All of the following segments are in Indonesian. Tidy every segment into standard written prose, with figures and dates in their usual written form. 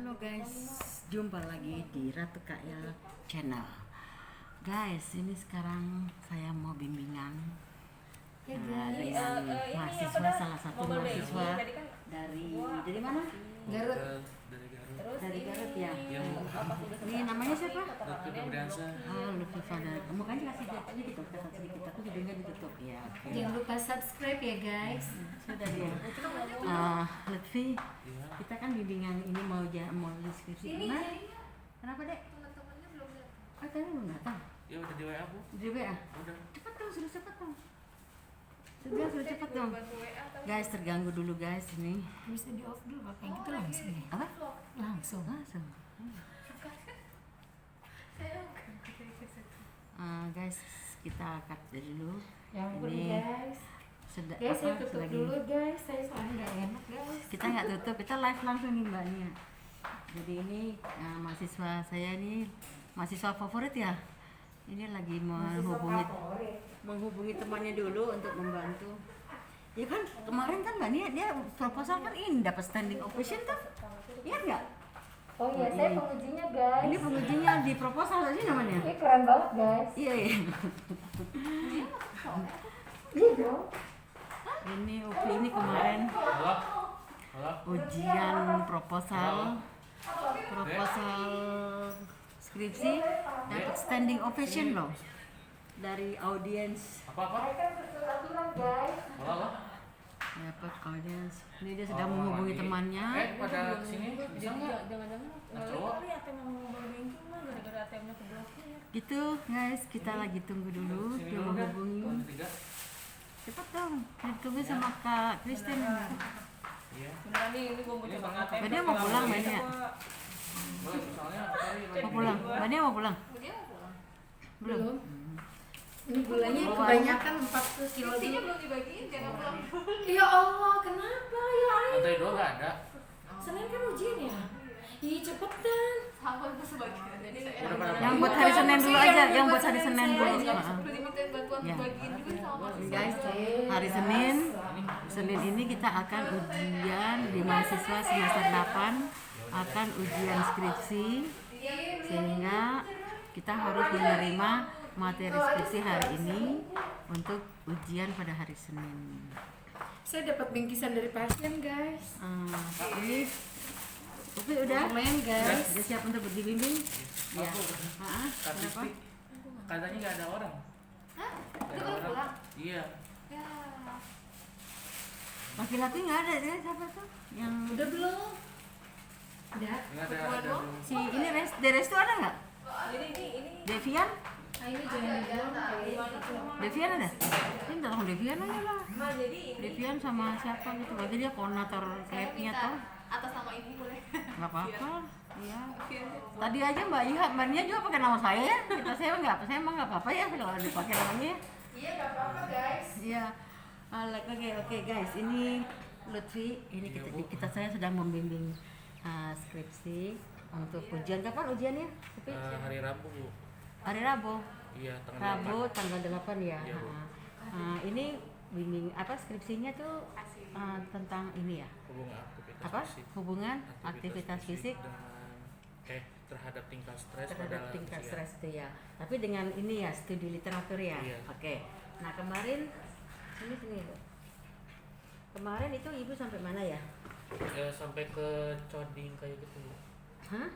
Halo guys, jumpa lagi di Ratu KL Channel. Guys, ini sekarang saya mau bimbingan dengan mahasiswa, salah satu mahasiswa dari mana? Garut. Dari Garut ya. Ini namanya siapa? Lutfi Febriansyah. Lutfi Febriansyah. Mukanya kasih lihat gitu, kasih sedikit. Aku hidungnya ditutup ya. Jangan lupa subscribe ya guys. Sudah dia. Lutfi, kita kan bimbingan ini mau deskripsi. Kenapa dek? Teman-temannya belum lihat. Tadi belum datang. Ya udah di WA aku. Di WA. Udah. Cepat dong, sudah cepat dong. Sudah cepat dong. Guys, terganggu dulu guys ini. Bisa di off dulu kayak gitu langsung ya. Apa? Langsung. Langsung. Guys, kita cut dulu. Ya ampun Ini guys. Guys, saya tutup dulu guys. Saya soalnya nggak enak guys. Kita nggak tutup, kita live langsung nih Mbak Nia. Jadi ini mahasiswa saya nih, mahasiswa favorit ya. Ini lagi menghubungi temannya dulu untuk membantu. Ya kan kemarin kan Mbak Nia dia proposal kan ini dapat standing ovation tuh. Iya nggak? Oh iya, saya pengujinya guys. Ini pengujinya di proposal aja namanya. Ini keren banget guys. Iya iya. Iya dong. Ini Upi ini kemarin Halo. Halo. ujian proposal skripsi dapat standing ovation loh dari audiens. Apa? Saya kan beraturan guys. Halo. Dapat audiens. Ini dia sedang menghubungi temannya. Pada sini bisa nggak? Jangan-jangan Nah, cowok. kali ATM mau mobile banking mah gara-gara ATM-nya keblokir. Gitu guys, kita lagi tunggu dulu Sini dia dulu dah. menghubungi. Tuh, tiga. Cepat dong, ditunggu sama Kak Kristen. Iya. Beneran nih, ini gua mau coba ATM. Mbak Nia mau pulang Mbak Nia? Boleh, soalnya tadi Mau pulang? Mbak Nia mau pulang? Dia mau pulang. Belum. Ini gulanya Oh, kebanyakan 40 kilo Isinya dulu. belum dibagiin, jangan pulang. Ya Allah, kenapa ya ayo? lantai 2 nggak ada. Senin kan ujian ya? Ih cepetan. Sama itu sebagian. Jadi Udah pada Yang buat hari Senin dulu aja, yang buat hari Senin dulu. udah dimintain bantuan Ya. bagiin juga sama Guys, hari Senin ini kita akan ujian di mahasiswa semester 8 akan ujian skripsi, sehingga kita harus menerima materi skripsi hari ini untuk ujian pada hari Senin. Saya dapat bingkisan dari pasien guys. Ini Upi udah Lumayan guys. udah siap untuk dibimbing? Ya. Kak Kenapa? Tisti, katanya nggak ada orang. Hah? Nggak Itu ada baru orang. pulang? Iya. Ya. Laki-laki nggak ada dia siapa tuh? Yang Udah belum? Udah. Nggak ada. si ini Restu ada nggak? Jadi ini Devian? Ah ini jangan dulu kayak Devian ada? Ini telepon Devian aja lah. mah jadi ini Devian sama siapa gitu? Berarti dia koordinator saya labnya minta tuh. atas nama ibu boleh. Nggak apa-apa. Iya. Iya. Tadi aja Mbak Nia juga pakai nama saya ya. Saya emang nggak apa-apa ya kalau dipakai namanya. Iya gak apa-apa guys. Iya. Oke guys, ini Lutfi, ini saya sedang membimbing skripsi untuk ujian. Kapan ujiannya? Tapi Hari Rabu, Bu. hari Rabu. Iya, tanggal Rabu tanggal 8 ya. Iya, Bu. Ini bimbing skripsinya tuh tentang ini ya. Hubungan aktivitas Apa? fisik. Hubungan aktivitas fisik dengan terhadap tingkat stres terhadap pada tingkat lansia. stres itu ya. Tapi dengan ini ya studi literatur ya. Iya. Oke. Nah kemarin sini Bu. Kemarin itu ibu sampai mana ya? Ya, sampai ke coding kayak gitu, Bu. Hah?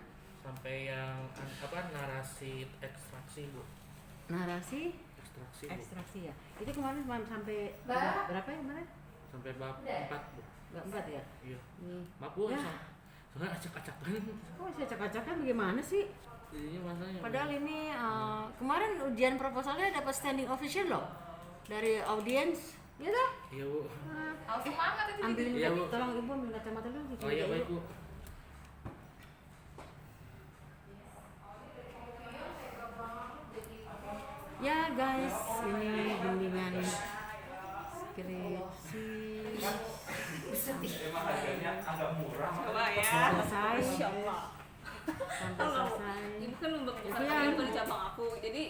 Sampai yang narasi ekstraksi, Bu. Narasi Ekstraksi, Bu. ekstraksi ya. Itu kemarin sampai Mbak. berapa ya kemarin? Sampai bab 4, Bu. Enggak 4 ya? Iya. Nih. Maaf, Bu. Ya. Soalnya acak-acak banget. Kok saya acak-acakan bagaimana sih? Jadinya masanya. Padahal ini kemarin ujian proposalnya dapat standing ovation loh dari audiens. Ya toh? Iya, Bu. Harus semangat itu. Ambilin Iya, Bu. tolong ibu ambil kacamata dulu. Oh iya, baik, Bu. Ya guys, ini bimbingan skripsi Coba ya. selesai. Insya Allah. Sampai selesai. Ibu kan membagi Itu satu yang- ilmu di cabang aku. Jadi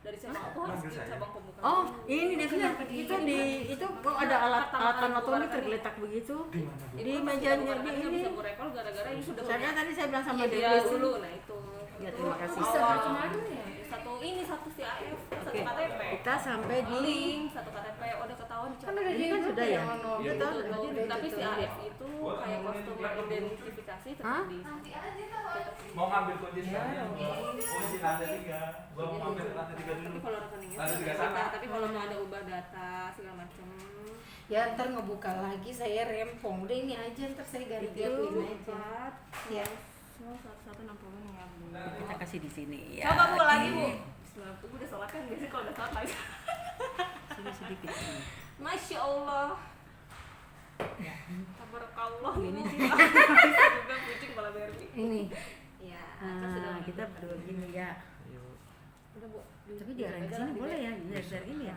dari cabang aku harus ke cabang pembukaan. Oh, ini dia kan itu kok ada alat anatomi tergeletak begitu. Di mejanya di Ini ini. bisa berekor gara-gara ini sudah Saya tadi saya bilang sama dia dia dulu. Nah itu. Ya, terima kasih. Bisa kemana ya? Satu CAF, satu Oke. KTP. Kita sampai di Link, satu KTP, udah ketahuan Kan udah ini kan sudah ya. Iya, Betul. tapi CAF itu kayak customer identifikasi Hah? tetap di. Mau ngambil kunci sekalian, kunci lantai 3. Gua mau ngambil lantai 3 dulu. Tapi kalau rekeningnya Lantai sudah 3 kita, sana. tapi kalau mau ada ubah data segala macam. Ya ntar ngebuka lagi saya rempong deh ini aja ntar saya ganti akuin aja. Ya. 1160 ya. Kita kasih di sini ya. Coba Bu lagi Bu. Bismillah, Bu udah sholat kan biasanya kalau udah sholat lagi. Sini sedikit sini. Masya Allah. Tabarakallah. Ini sih. Juga kucing kepala Barbie. Ini. Ya, Nah, kita berdua gini ya. Udah Bu. Tapi diarahin ke sini boleh ya? Dari ini ya.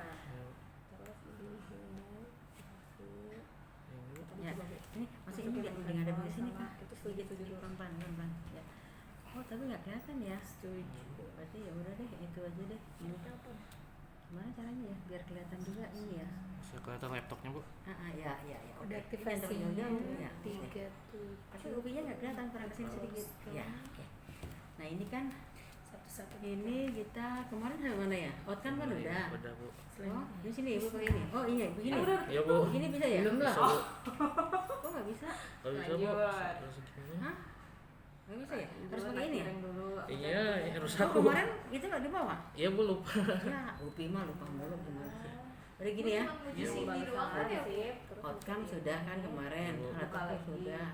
Ya, ini masih ini nggak ada di sini Pak. Itu sedikit dulu pelan-pelan. Ya. Oh, tapi nggak kelihatan ya. Setuju. Berarti ya udah deh, itu aja deh. Ini gimana caranya ya? Biar kelihatan juga ini ya. Bisa kelihatan laptopnya bu. Ya. Udah Oke. aktivasi Ini jauh ya. 3 tuh. Tapi kopinya nggak kelihatan, kurang kesini sedikit. Ya, oke. Nah ini kan Satu-satu. ini kita kemarin sampai mana ya? Outcome kan udah. Udah bu. Oh, di sini ibu pakai ini. Oh iya, begini. Iya bu. Begini bisa ya? Belum lah. Bisa bu. Oh nggak bisa? Kalau bisa bu. Lanjut. Terus gimana? Hah? Nggak bisa ya? Harus pakai ini ya? Dulu. Iya, harus Oh, aku. kemarin itu nggak dibawa? Iya bu lupa. Ya, Upi mah lupa mulu gimana sih? Udah gini ya? Iya, Cindy doang kan ya Bu. Outcome sudah kan kemarin, alat Buka ukur lagi. sudah.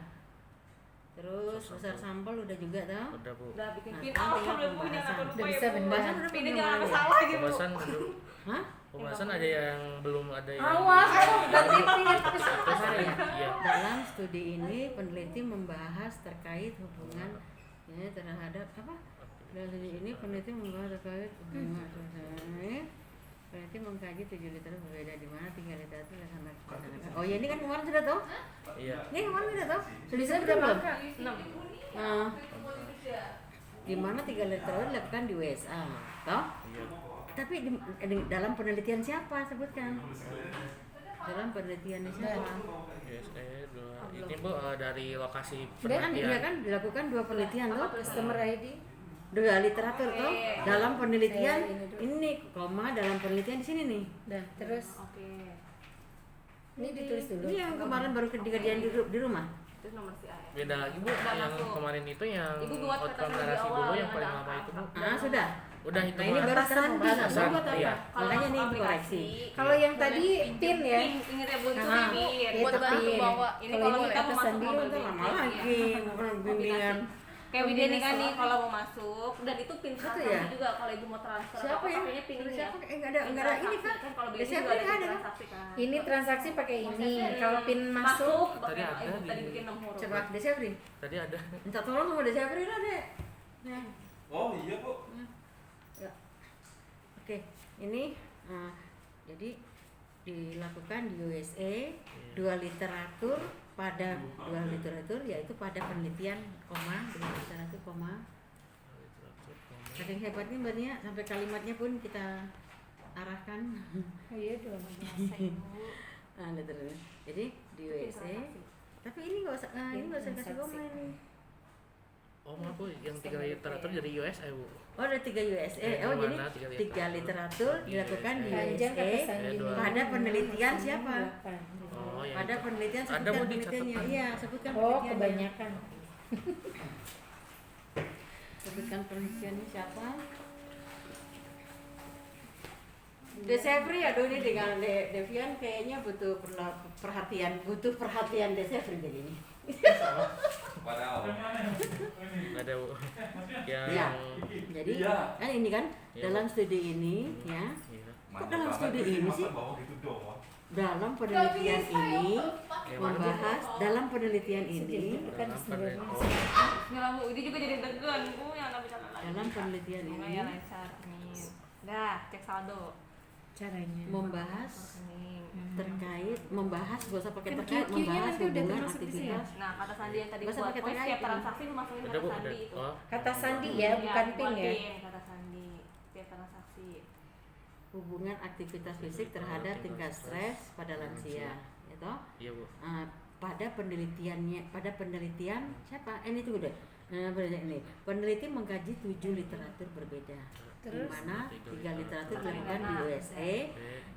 Terus besar sampel udah juga tau? Udah bu. Udah bikin Nah, pin. tinggal Alhamdulillah Bu jangan pembahasan. sampai lupa Udah ya, bisa Bu. benar. Pinnya jangan sampai salah gitu. Pembahasan belum. Hah? Pembahasan ada yang belum ada yang. Awas, ganti pin. Kemarin ya? Iya. Dalam studi ini peneliti membahas terkait hubungan ya, terhadap apa? Dalam studi ini peneliti membahas terkait hubungan peneliti mengkaji 7 liter berbeda di mana 3 liter itu dilaksanakan. Oh ya ini kan kemarin sudah tahu? Iya. Ini kemarin sudah tahu? Sudah Bisa sudah belum? berapa? 6. Nah, di mana 3 liter itu dilakukan di USA, toh? Iya. Tapi dalam penelitian siapa sebutkan? Dalam penelitian siapa? USA dua. Ini bu dari lokasi Kan dia penelitian. kan dilakukan 2 penelitian loh. Customer ID. 2 literatur toh dalam penelitian ini koma dalam penelitian di sini nih. Dah, terus Oke. ini ditulis dulu. Ini yang kemarin baru kejadian di rumah. Itu nomor CAF. Beda lagi bu. Udah Yang masuk. kemarin itu yang Ibu buat outcome kata di narasi awal dulu yang yang paling ada lama itu bu. Ah sudah. Udah itu Nah ini mah. baru sekarang pembahasan. Atasan, Buat apa? iya. Makanya nih dikoreksi. Kalau yang tadi pin ya. Ingat ya Bu itu Nah, pin. itu Buat bantu pin. bawa. Ini Kalau kalau ini kita mau atasan masuk dulu, mobil Ntar lama BG, lagi bimbingan. Kayak Widya nih kan nih kalau mau masuk dan itu pin Betul transaksi ya? juga kalau ibu mau transfer Siapa apa yang? pakainya pin ini ya. Siapa? Enggak ada ini kan. Kan kalau Ya, BG siapa juga ada yang pin ada? transaksi kan. Ini transaksi pakai ini. Kalau pin masuk, Tadi ada ibu di- tadi bikin 6 huruf. Coba Desafri. Tadi ada. Minta tolong sama Desafri lah dek. Nah. Oh iya bu. Ya. Oke, ini jadi dilakukan di USA 2 literatur pada 2 literatur yaitu pada penelitian koma 2 literatur koma. Saking hebatnya Mbak Nia sampai kalimatnya pun kita arahkan. oh iya dong. Literatur. Jadi di USA. Tapi ini nggak usah ini nggak usah kasih koma ini. Oh maaf bu, yang 3 literatur dari USA bu. Oh ada 3 USA. Oh Yang jadi mana 3 3 literatur dilakukan di Panjang kata USA Sandi. pada penelitian siapa? Oh yang Pada itu. penelitian Ada, sebutkan Bu, di penelitiannya. catatan. Iya, sebutkan Oh, penelitiannya. kebanyakan. Sebutkan penelitiannya siapa? Desevri, aduh ini dengan Devian kayaknya butuh perhatian Desevri jadi ini. Padahal. Ada bu. Yang Ya, jadi Iya. kan ini kan Iya. dalam studi ini ya, Iya. Kok dalam studi ini sih? Bawa gitu doang. dalam penelitian ini Yang mana bu? membahas dalam penelitian ini Kan Dalam sebenarnya. penelitian. Nggak lah Bu, ini juga jadi deg-degan Bu yang nggak bicara lagi. dalam penelitian Semoga ini ya lancar. Amin. Dah, cek saldo. Caranya. membahas Rekening. terkait membahas gak usah pakai Kan terkait Q-nya membahas nanti udah hubungan termasuk di sini. aktivitas Nah, kata Sandi yang tadi Nggak usah buat pakai poin terkait setiap ini. transaksi lu masukin Udah kata bu, Sandi udah. itu. Oh, Kata Sandi ya, bukan pin bukan ya. pin, kata Sandi. Setiap transaksi. hubungan aktivitas fisik terhadap tingkat stres pada lansia, gitu. Iya Bu. Pada penelitian siapa? Ini tunggu deh. Peneliti mengkaji 7 literatur berbeda, di mana 3 literatur dilakukan di USA.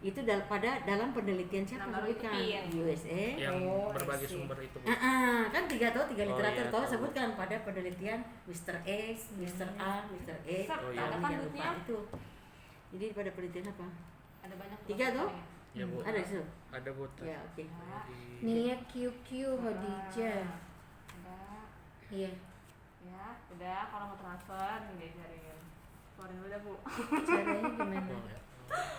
Itu dalam penelitian siapa sebutkan? Di USA. Yang berbagai USA. sumber itu Bu. Kan 3 literatur iya, toh tahu. sebutkan pada penelitian Mr. X, Mr. A, Mr. E. Oh, iya. Tahu Ada jangan lupa kandungnya? itu. Jadi pada penelitian apa? Ada banyak 3 tuh? Ya Bu. Ada di situ. Ada Bu. Ya, oke. Nia QQ Khadijah. Ada. Iya. Ya, udah kalau mau transfer diajarin. Keluarin dulu dah Bu. Caranya gimana?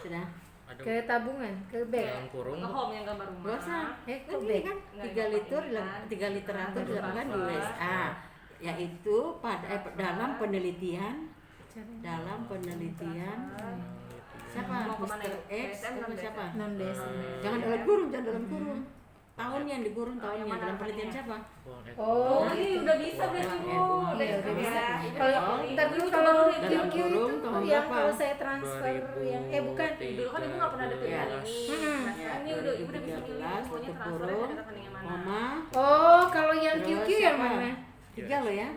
Sudah. Ada Ke tabungan, ke bank. yang kurung Ke Bu. home yang gambar rumah. Gak usah. Kok Kan ini back? kan Nggak 3 dilakukan literatur ini. dilakukan di Transfer. USA, yaitu dalam penelitian siapa? Mau kemana Mr. ya? X DSM atau non siapa? Non desa. Jangan dalam kurung, jangan dalam kurung. Tahunnya yang digurung tahunnya yang mana dalam penelitian tahunnya? siapa? Uang Eko. Oh, Oh, ini udah bisa berarti Bu. Iya, udah bisa. Kalau Ntar dulu itu kalau baru QQ dalam itu kurung tahun yang berapa? kalau saya transfer 2003. yang bukan. dulu kan ibu nggak pernah ada pilihan Iya. ini. Hmm. Nah, sekarang ini udah ibu udah bisa milih 13 semuanya tutup transfernya kurung, ke rekening yang mana. koma, Oh, kalau yang terus QQ yang siapa? mana? 3 loh ya.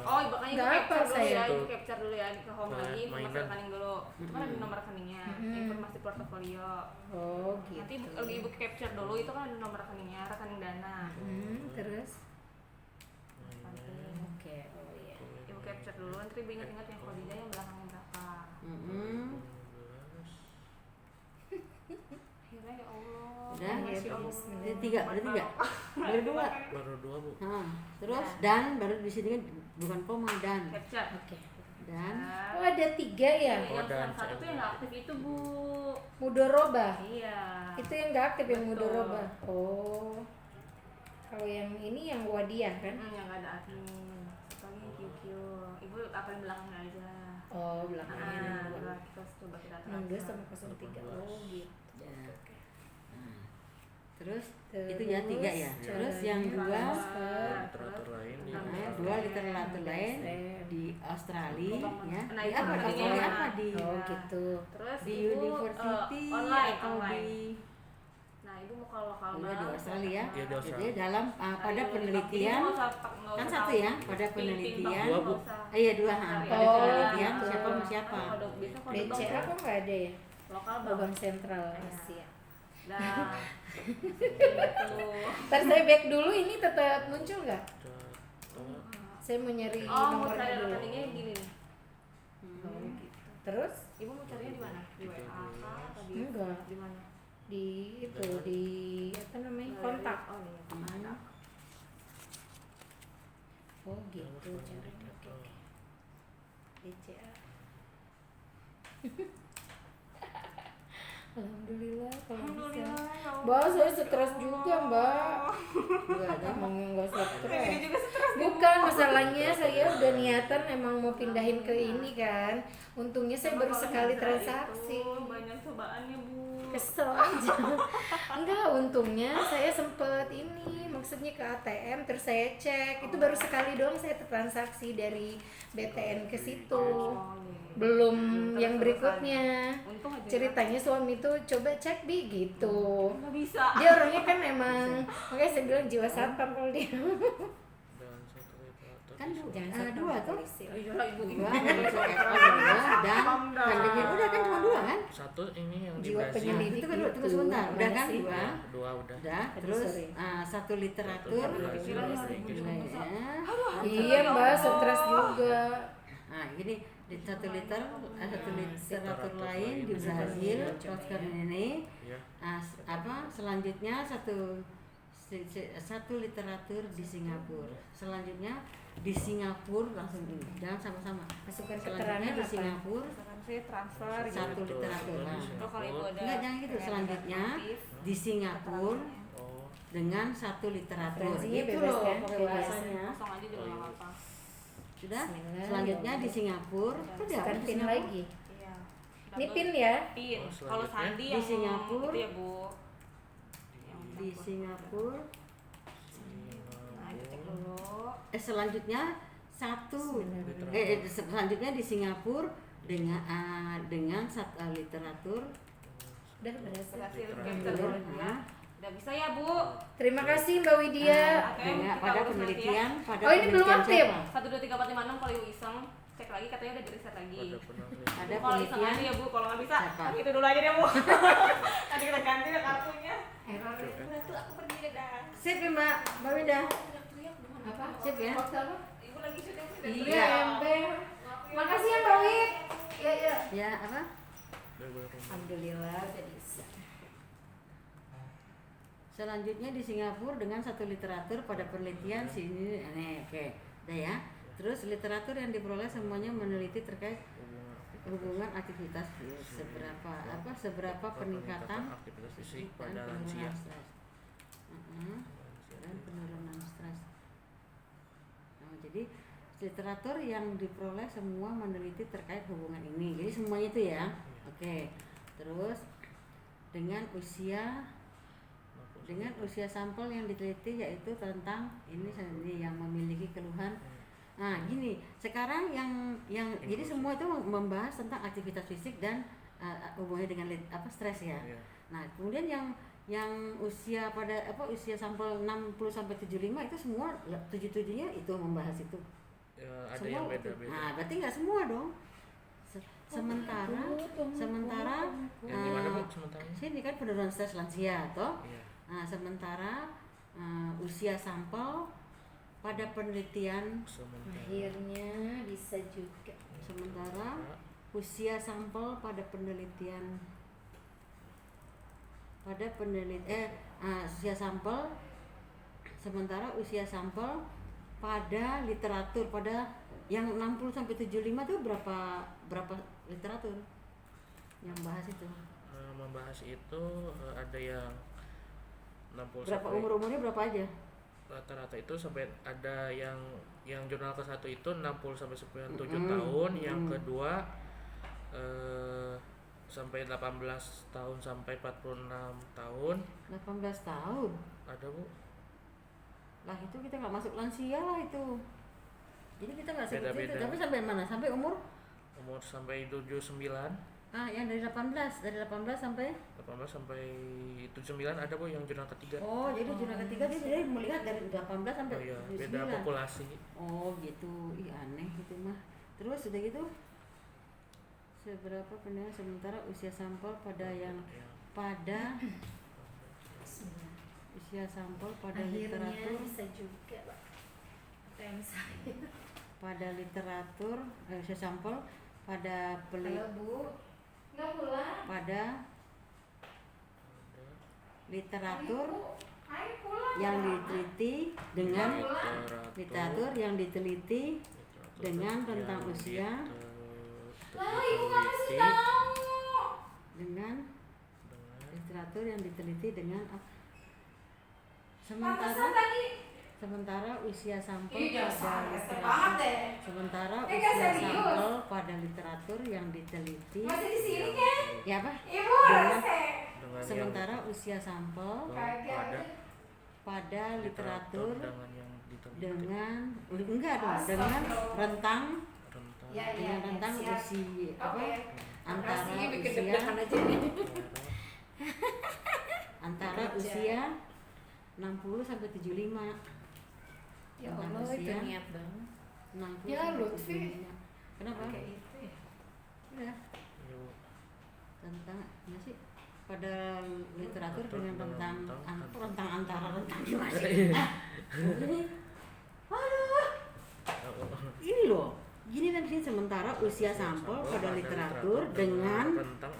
Oh, makanya ibu Nggak capture apa dulu saya. ya, ibu capture dulu ya ke home lagi, informasi mainan. rekening dulu. Itu kan ada nomor rekeningnya, informasi portofolio. Oh, gitu. Nanti lagi ibu capture dulu, itu kan ada nomor rekeningnya, rekening dana. Terus? Penting. Oke, oh iya. Ibu capture dulu, nanti ibu ingat-ingat yang kodenya yang belakangnya berapa. Akhirnya ya Allah. Udah? Masya Allah. Ini 3, ada 3. Baru 2. Baru 2 Bu. Terus dan baru di sini kan bukan koma dan. Capture. Oke. Dan Oh, ada 3 ya? Yang dan satu tuh yang nggak aktif itu Bu. Mudoroba. Iya. Itu yang nggak aktif yang Betul. mudoroba. Oh. Kalau yang ini yang wadiah kan? Yang nggak ada admin. Satu lagi yang QQ. Ibu apalin belakangnya aja. Oh, belakangnya Nah, terus coba kita 62 transfer. sama 03. Oh, gitu. Ya. Oke. terus itu ya 3 ya. Terus yang 2 Literatur lain di dua literatur lain di Australia ya. Nah, Di itu apa? artinya Australia ya. apa di Oh, gitu. Terus di ibu university online, atau online. di Nah, ibu mau kalau lokal di Australia. Iya, di Australia. Jadi dalam pada penelitian kan satu ya, pada penelitian. Dua, Bu. Iya 2 pada Oh, penelitian gitu. siapa sama siapa. BCA kok nggak ada ya? lokal Oh, bang. Bank Sentral Asia. Nah, gitu. Ntar saya back dulu, ini tetap muncul nggak? Saya mau nyari Oh, mau nomornya cari dulu. rekeningnya gini nih. Oh, gitu. Terus Ibu mau carinya di mana? Di WA kah atau di Enggak. di mana? di itu di apa namanya kontak. Oh iya, kontak. Oh gitu caranya. Oke. BCA. Alhamdulillah kalau bisa. Mbak, saya stres juga, Mbak. Enggak ada emangnya enggak stres. Bukan, masalahnya saya udah niatan emang mau pindahin ke ini kan. Untungnya saya baru sekali transaksi. Banyak cobaannya, Bu. Kesel aja. Enggak, untungnya saya sempet ini, maksudnya ke ATM terus saya cek. Itu baru sekali doang saya transaksi dari BTN ke situ. Belum yang berikutnya. Untung aja. Ceritanya suami tuh coba cek Bi gitu. Nggak bisa. Dia orangnya kan emang, makanya saya bilang jiwa satpam kalau dia. Dan satu literatur. Kan Jangan ada satpam 2 tuh. polisi. Oh, iya lah, Ibu. Dua, dan kandungnya udah kan cuma 2 kan? Satu ini yang di Jiwa Brazil. penyelidik. Itu kan tunggu sebentar, udah kan Mana sih? 2. 2 udah. Udah, Aduh, terus sorry. 1 literatur. Iya Mbak, stres juga. Nah, gini di 1 literatur lain di Brazil, Oscar ini. Ya. Selanjutnya satu literatur di Singapura. Selanjutnya di Singapura langsung ini, jangan sama-sama. Masukkan Selanjutnya keterangan di apa? Singapura Misalkan saya transfer gitu. 1 literatur. Nah, Atau kalau Ibu ada enggak jangan gitu. Selanjutnya di Singapura Oh, dengan 1 literatur. Referensinya Itu bebas loh kan? pakai Bebas. bahasanya. kosong aja juga nggak apa-apa. Sudah? Bismillah. Selanjutnya di Singapura. Itu dia Masukkan di pin Singapura. lagi. Iya. Ini pin ya? Pin. Oh, selanjutnya Kalau Sandi di yang Singapura. itu ya, Bu. Di Singapura. Nah, itu cek dulu. Selanjutnya selanjutnya di Singapura dengan literatur Udah berhasil. Berhasil Literatur, udah bisa ya Bu. Terima kasih Mbak Widya. Oke, dengan kita pada urus penelitian pada Oh, ini belum penelitian aktif? siapa? 1 2 3 4 5 6 kalau Ibu iseng cek lagi katanya udah di reset lagi. Ada Kalau iseng penelitian aja ya Bu, kalau nggak bisa siapa? itu dulu aja deh Bu. Nanti kita ganti deh kartunya. Error. Udah tuh aku pergi deh dah. sip ya Mbak Winda. Apa? Sip ya. Waktu apa? Ibu lagi syuting Iya, ember. Makasih ya Mbak Wid. Iya. Ya apa? Alhamdulillah udah bisa. Selanjutnya di Singapura dengan satu literatur pada penelitian sini, oke, udah ya. Terus literatur yang diperoleh semuanya meneliti terkait hubungan aktivitas seberapa peningkatan aktivitas fisik dan pada penurunan lansia. stres. Dan penurunan stres. Nah, jadi literatur yang diperoleh semua meneliti terkait hubungan ini. Jadi semuanya itu ya. Oke. Terus dengan usia sampel yang diteliti yaitu tentang ini yang memiliki keluhan. Nah, gini, sekarang yang jadi semua itu membahas tentang aktivitas fisik dan hubungannya dengan stres ya. Nah, kemudian yang usia usia sampel 60 sampai 75 itu semua 77-nya itu membahas itu. Ya, ada Semua yang itu. beda-beda. Nah, berarti nggak semua dong. Sementara Yang gimana Bu sementara? sini kan penurunan stres lansia toh. Iya. Nah, sementara usia sampel pada penelitian Sementara Akhirnya bisa juga. sementara usia sampel pada penelitian usia sampel sementara usia sampel pada literatur pada yang 60 sampai 75 itu berapa literatur yang bahas itu? membahas itu ada yang 60 Berapa sampai umurnya berapa aja? rata-rata itu sampai ada yang jurnal ke-1 itu 60 sampai 97 tahun, yang kedua sampai 18 tahun sampai 46 tahun. 18 tahun. Ada Bu. Lah itu kita nggak masuk lansia lah itu. Jadi kita nggak sebut itu. Beda-beda. Tapi sampai mana? Sampai umur? Umur sampai 79. Yang dari 18 sampai 18 sampai 79 ada Bu yang jurnal ketiga. Oh, jadi jurnal ketiga dia jadi melihat dari 18 sampai Oh iya, 79. beda populasi. Oh, gitu. Ih, aneh itu mah. Terus udah gitu seberapa pendengar sementara usia sampel pada usia sampel pada Akhirnya literatur bisa juga Pak. Yang saya. pada literatur usia sampel pada Halo Bu. Nggak pulang. pada literatur Ayo pulang. yang diteliti dengan literatur yang diteliti dengan tentang usia Ibu nggak kasih tahu. dengan literatur yang diteliti dengan Pantesan tadi. sementara usia sampel Ih, dasar, pada dasar literatur banget deh. sementara Nggak usia serius. sampel pada literatur yang diteliti Masih di sini kan? ya apa Ibu Dengan- harus sementara usia sampel pada literatur dengan yang diteliti dengan enggak dong dengan rentang rentang Ya, dengan rentang siap. usia Oke. antara Makasih, bikin usia deg-degan aja nih. antara Kerja. usia 60 sampai 75. Ya Tentang Allah, itu usia niat banget. 60 Ya, sampai Lutfi. 75. Kenapa? Kayak itu ya. Udah. Iya, Bu. Tentang ya sih pada literatur Literatur dengan dengan rentang antara rentang gimana Iya. sih? Ini aduh ini loh gini dan sini sementara usia sampel pada literatur dengan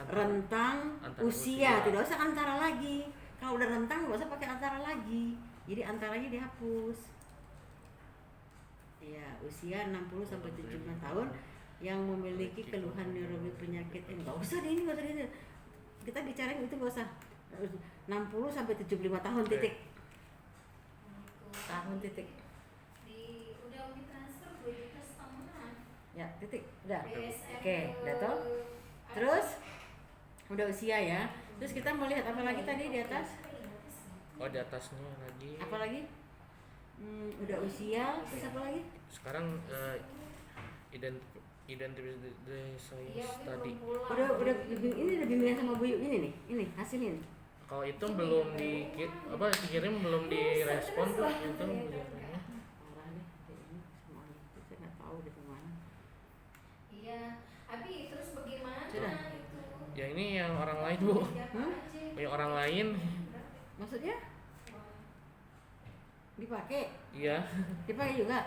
rentang antara usia usia. tidak usah antara lagi. Kalau udah rentang nggak usah pakai antara lagi, jadi antaranya dihapus. Ya, usia 60 sampai 75 tahun yang memiliki keluhan neurologi penyakit ini nggak usah deh, ini nggak usah deh. Kita bicarain itu nggak usah 60 sampai 75 tahun titik. Tahun titik. Udah di transfer 2,5 juta. Ya, titik. Udah. BSM Oke, udah toh. Terus udah usia ya. Terus kita mau lihat apa lagi tadi di atas? Oh, di atasnya lagi. Apa lagi? Udah usia, terus apa lagi? Sekarang identification tadi. Udah ini udah bimbingan sama Bu Yu ini nih. Ini hasilnya nih. Kalau itu belum dikirim, belum direspon tuh itu biasanya. Parah deh, ini semua itu saya nggak tahu deh kemana. Iya, Abi terus bagaimana Sudah. itu? Ya ini yang orang lain Bu, Hmm? yang orang lain. Maksudnya? Dipakai? Iya. Dipakai juga?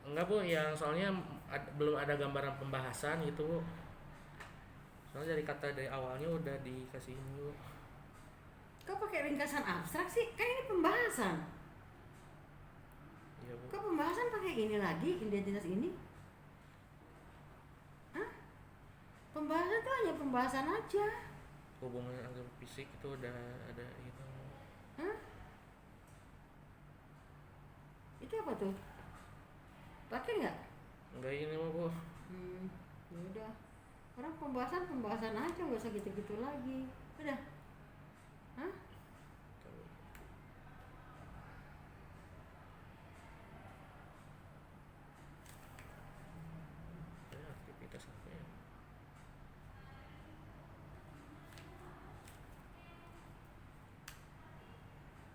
Enggak Bu, yang soalnya belum ada gambaran pembahasan gitu Bu. Soalnya dari kata dari awalnya udah dikasih ini Bu. Kok pakai ringkasan abstrak sih? Kan ini pembahasan. Iya Bu. Kok pembahasan pakai ini lagi, identitas ini? Hah? Pembahasan tuh hanya pembahasan aja. Hubungan antar fisik itu udah ada gitu. Hah? Itu apa tuh? Pakai nggak? Enggak ini mah Bu. Ya udah. Orang pembahasan aja, nggak usah gitu-gitu lagi. Udah. Hah? Ya, aktivitas apa ya?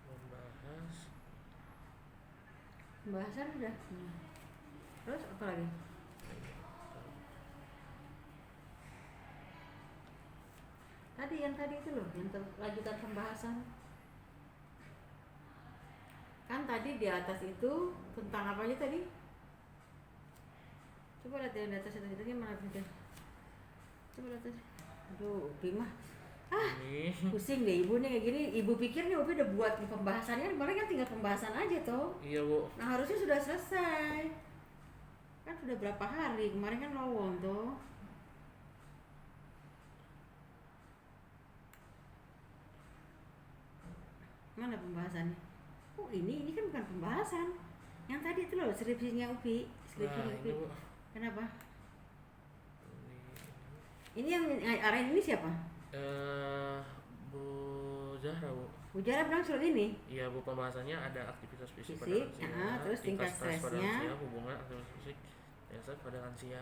Membahas Pembahasan udah. Terus apa lagi? Yang tadi itu loh, yang lanjutan pembahasan. Kan tadi di atas itu tentang apa aja tadi? Coba lihat yang di atas itu gimana itu? Coba lihat aja. Aduh, Upi mah. ini. Pusing deh ibu nih kayak gini. Ibu pikir nih Upi udah buat pembahasannya, kemarin kan tinggal pembahasan aja toh. Iya Bu. Nah harusnya sudah selesai. Kan sudah berapa hari, kemarin kan lowong tuh. Mana pembahasannya? Oh ini kan bukan pembahasan. Yang tadi itu loh skripsinya Upi. Skripsinya Nah, Upi. ini Bu. Kenapa? Ini yang arahin ini siapa? Bu Zahra Bu. Ujara bilang surat ini. Iya Bu, pembahasannya ada aktivitas fisik pada Fisik, lansia, terus tingkat stres pada stresnya. lansia, hubungan aktivitas fisik dan stres pada lansia.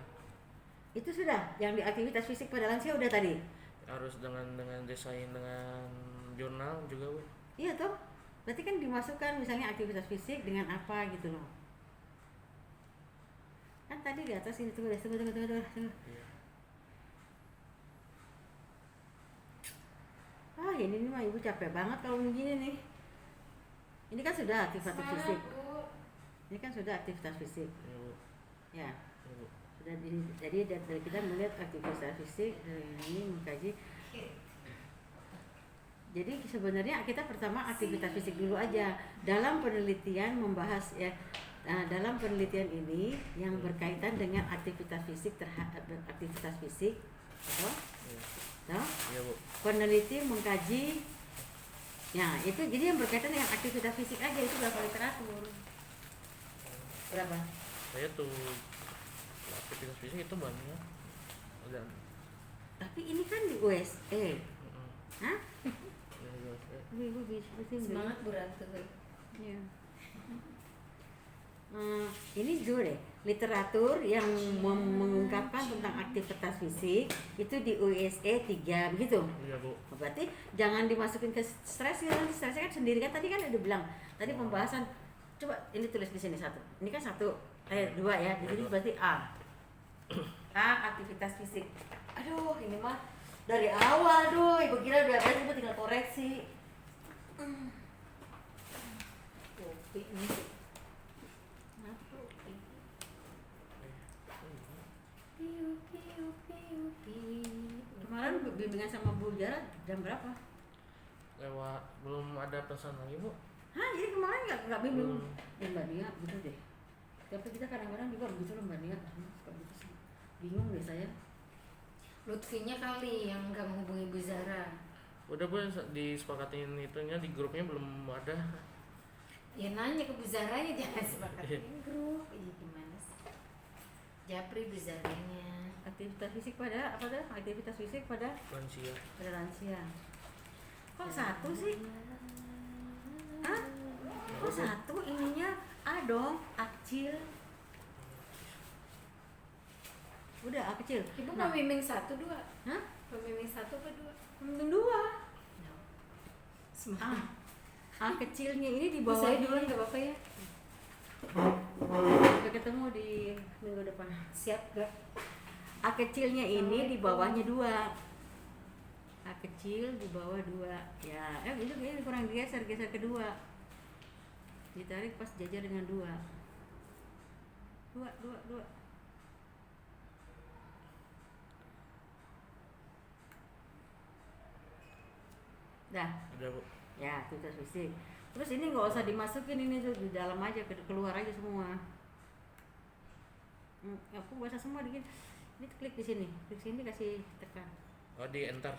Itu sudah. Yang di aktivitas fisik pada lansia udah tadi. Harus dengan desain dengan jurnal juga Bu. Iya toh. Berarti kan dimasukkan misalnya aktivitas fisik dengan apa gitu loh. Kan tadi di atas ini tunggu. Iya. Ini mah ibu capek banget kalau begini nih. Ini kan sudah aktivitas fisik. Ini kan sudah aktivitas fisik. Iya Bu. Ya. Iya Bu. Sudah jadi dari kita melihat aktivitas fisik dari ini mengkaji. Jadi sebenarnya kita pertama aktivitas fisik dulu aja. Dalam penelitian membahas ya. Nah, dalam penelitian ini yang berkaitan dengan aktivitas fisik terhadap aktivitas fisik, atau, Iya. Iya Bu. peneliti mengkaji, ya itu jadi yang berkaitan dengan aktivitas fisik aja itu berapa literatur? Berapa? Saya tuh aktivitas fisik itu banyak. Dan Tapi ini kan di USA, hah? Ibu Semangat berantu. Ya. Ini juga deh literatur yang mengungkapkan tentang aktivitas fisik itu di USA 3 begitu. Iya Bu. Berarti jangan dimasukin ke stres ya, nanti stresnya kan sendiri kan tadi kan udah bilang tadi pembahasan. Coba ini tulis di sini satu. Ini kan dua ya. Jadi berarti A aktivitas fisik. Aduh ini mah dari awal ibu kira udah beres, ibu tinggal koreksi. Kopi ini. Kemarin bimbingan sama Bu Jara jam berapa? Lewat belum ada pesan lagi Bu. Hah, jadi kemarin nggak bimbing? Belum. Mbak Nia, gitu deh. Tapi kita kadang-kadang juga begitu loh Mbak Nia. Suka gitu sih. Bingung deh saya. Lutfinya kali yang nggak menghubungi Bu Zara. Udah Bu, disepakatin itunya di grupnya belum ada. Ya nanya ke Bu Zaranya, jangan sepakatin grup. Iya gimana sih? Japri Bu Zaranya. Aktivitas fisik pada apa tuh? Aktivitas fisik pada Lansia. lansia. Kok satu sih? Hah? Kok satu ininya A dong, akcil. kecil. Ibu Nah, pembimbing 1, 2. hah? Pembimbing 1 apa 2? Pembimbing 2. A kecilnya ini di Bu, bawah saya duluan nggak apa-apa ya? Sampai ketemu di minggu depan. Siap gak? A kecilnya ini di bawahnya 2. A kecil di bawah 2. Ya, itu kayaknya kurang geser ke 2. Ditarik pas jajar dengan 2. 2. Dah. Udah Bu. Ya, aktivitas fisik. Terus ini nggak usah dimasukin, ini tuh di dalam aja, keluar aja semua. Aku baca semua dikit. Ini klik di sini, klik sini kasih tekan. Oh di enter.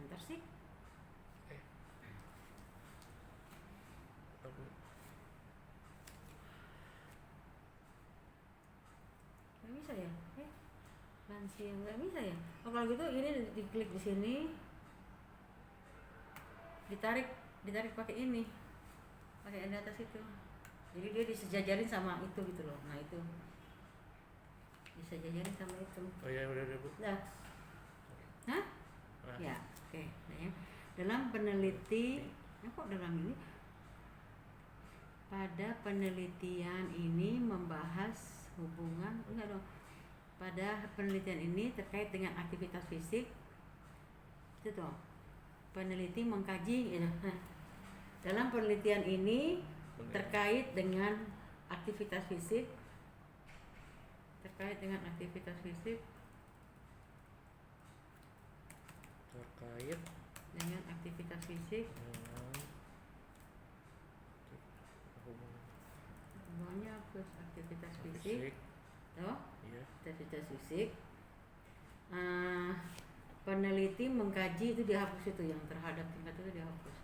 Enter sih. Aku Nggak bisa ya? Lansia nggak bisa ya? Oh, kalau gitu ini diklik di sini, ditarik pakai ini, pakai yang di atas itu. Jadi dia disejajarin sama itu gitu loh. Nah itu disejajarin sama itu. Oh iya udah Bu. Nah, hah? Nah. Ya, oke. Nah, ya. Dalam peneliti, kok dalam ini? Pada penelitian ini membahas hubungan, enggak dong. Pada penelitian ini terkait dengan aktivitas fisik, itu toh. Peneliti mengkaji, ya. Nah, dalam penelitian ini terkait dengan aktivitas fisik, terkait dengan aktivitas fisik, hubungannya plus aktivitas fisik, toh? Iya. Aktivitas fisik. Peneliti mengkaji itu dihapus, itu yang terhadap tingkat itu dihapus.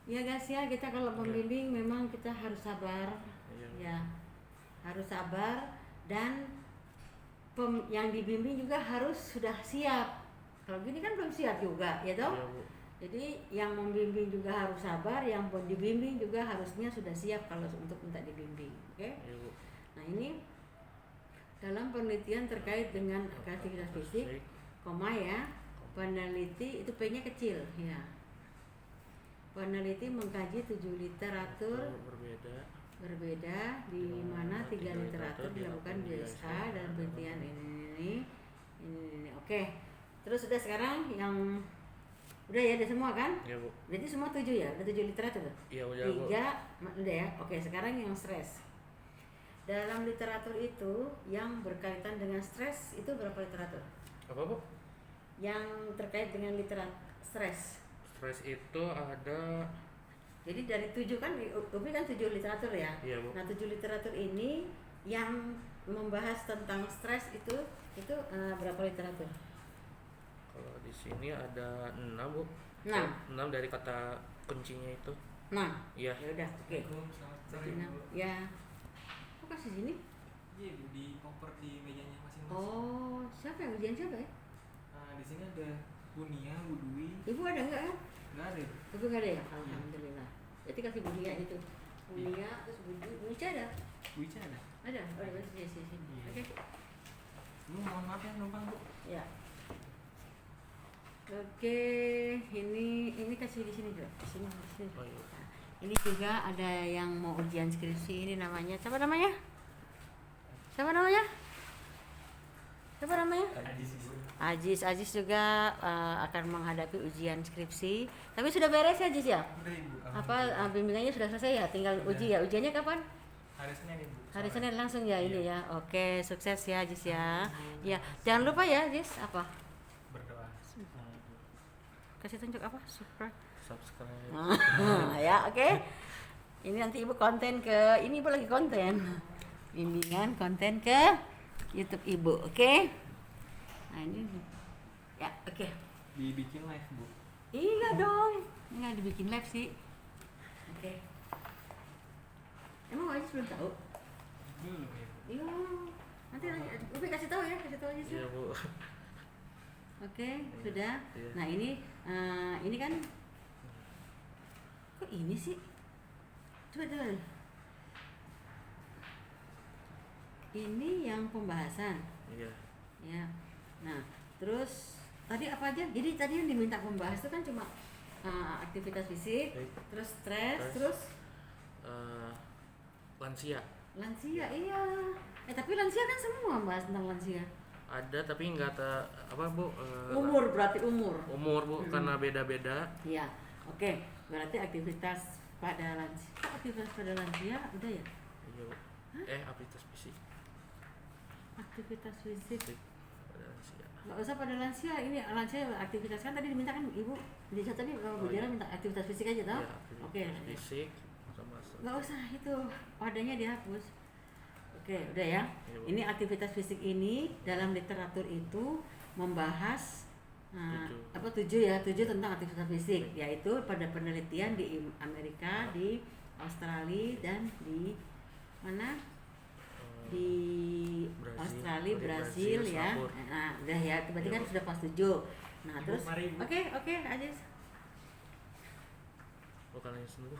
Ya guys ya, kita kalau pembimbing memang kita harus sabar. Iya. Ya, harus sabar, dan yang dibimbing juga harus sudah siap. Kalau gini kan belum siap juga, ya toh? Iya, Bu. Jadi yang membimbing juga harus sabar, yang dibimbing juga harusnya sudah siap kalau untuk minta dibimbing. Oke? Iya, Bu. Nah, ini dalam penelitian terkait dengan aktivitas fisik, koma ya, peneliti itu P-nya kecil, ya. Peneliti mengkaji 7 literatur berbeda di mana 3 literatur dilakukan di USA dan penelitian ini. Oke. Terus sudah sekarang yang udah ya, ada semua kan? Iya, Bu. Berarti semua 7 ya? Ada 7 literatur? Iya, udah, Bu. 3 udah ya. Oke, sekarang yang stres. Dalam literatur itu yang berkaitan dengan stres itu berapa literatur? Apa, Bu? Yang terkait dengan literatur stres. Stres itu ada. Jadi dari 7 kan, UPI kan 7 literatur ya. Iya, Bu. Nah 7 literatur ini yang membahas tentang stres itu berapa literatur? Kalau di sini ada 6, Bu. 6. 6 dari kata kuncinya itu. 6. Iya. Ya udah, oke. Berarti 6. Ya. Kok kasih sini? Iya, Bu, di koper di mejanya masing-masing. Oh, siapa yang ujian siapa ya? Nah, di sini ada Bu Nia, Bu Dwi. Ibu ada enggak ya? Enggak ada. Ibu enggak ada ya? Alhamdulillah. Jadi kasih Bu Nia itu. Bu Nia, terus Bu Ica ada? Bu Ica ada. Ada? Oh, ada di sini. Iya. Oke. Bu, mohon maaf ya numpang, Bu. Ya. Oke, ini kasih di sini juga. Di sini. Oh, iya. Nah, ini juga ada yang mau ujian skripsi, ini namanya siapa namanya? Siapa namanya? Aziz juga akan menghadapi ujian skripsi. Tapi sudah beres ya Aziz ya? Udah, Ibu. Apa bimbingannya sudah selesai ya? Tinggal uji ya. Ujiannya kapan? Hari Senin, Ibu. Hari Senin langsung ya ini ya. Oke, sukses ya Aziz ya. Ya, jangan lupa ya Aziz apa? Berdoa. Kasih tunjuk apa? Subscribe. Subscribe. Ya, oke. Ini nanti Ibu konten ke, ini Ibu lagi konten. Bimbingan konten ke YouTube Ibu, oke? Nah, ini ya, oke. Dibikin live, Bu. Iya dong. Enggak dibikin live sih. Oke. Emang Aziz belum tahu? Belum, Ibu. Iya. Nanti Upi kasih tahu ya, kasih tahu aja sih. Iya, Bu. Oke, Iya. sudah. Iya. Nah ini kan kok ini sih? Coba dulu. Ini yang pembahasan, Iya. ya. Nah, terus tadi apa aja? Jadi tadi yang diminta pembahas itu kan cuma aktivitas fisik, Baik. terus stres, Stres. terus Lansia lansia. Iya. Tapi lansia kan semua bahas tentang lansia. ada tapi nggak apa Bu, Umur berarti umur. umur Bu, karena beda-beda. Iya. Oke, berarti aktivitas pada lansia. Aktivitas pada lansia udah ya? Iya Bu. Aktivitas fisik Aktivitas fisik. pada lansia. Nggak usah pada lansia, ini lansia aktivitas kan tadi diminta kan ibu di tadi Bu Jara minta aktivitas fisik aja tau? Iya, Oke. aktivitas fisik sama Nggak usah itu, padanya dihapus. Oke, udah ya. Iya, Bu. Ini aktivitas fisik ini dalam literatur itu membahas tujuh tentang aktivitas fisik, yaitu pada penelitian di Amerika, di Australia dan di mana? Di Brazil. Australia, Di Brasil Brazil, ya. Singapura. Nah, udah ya, berarti Iya, kan Bu. sudah pas 7. Nah, Ibu, terus mari, Ibu. oke aja. Bukan hanya sendiri.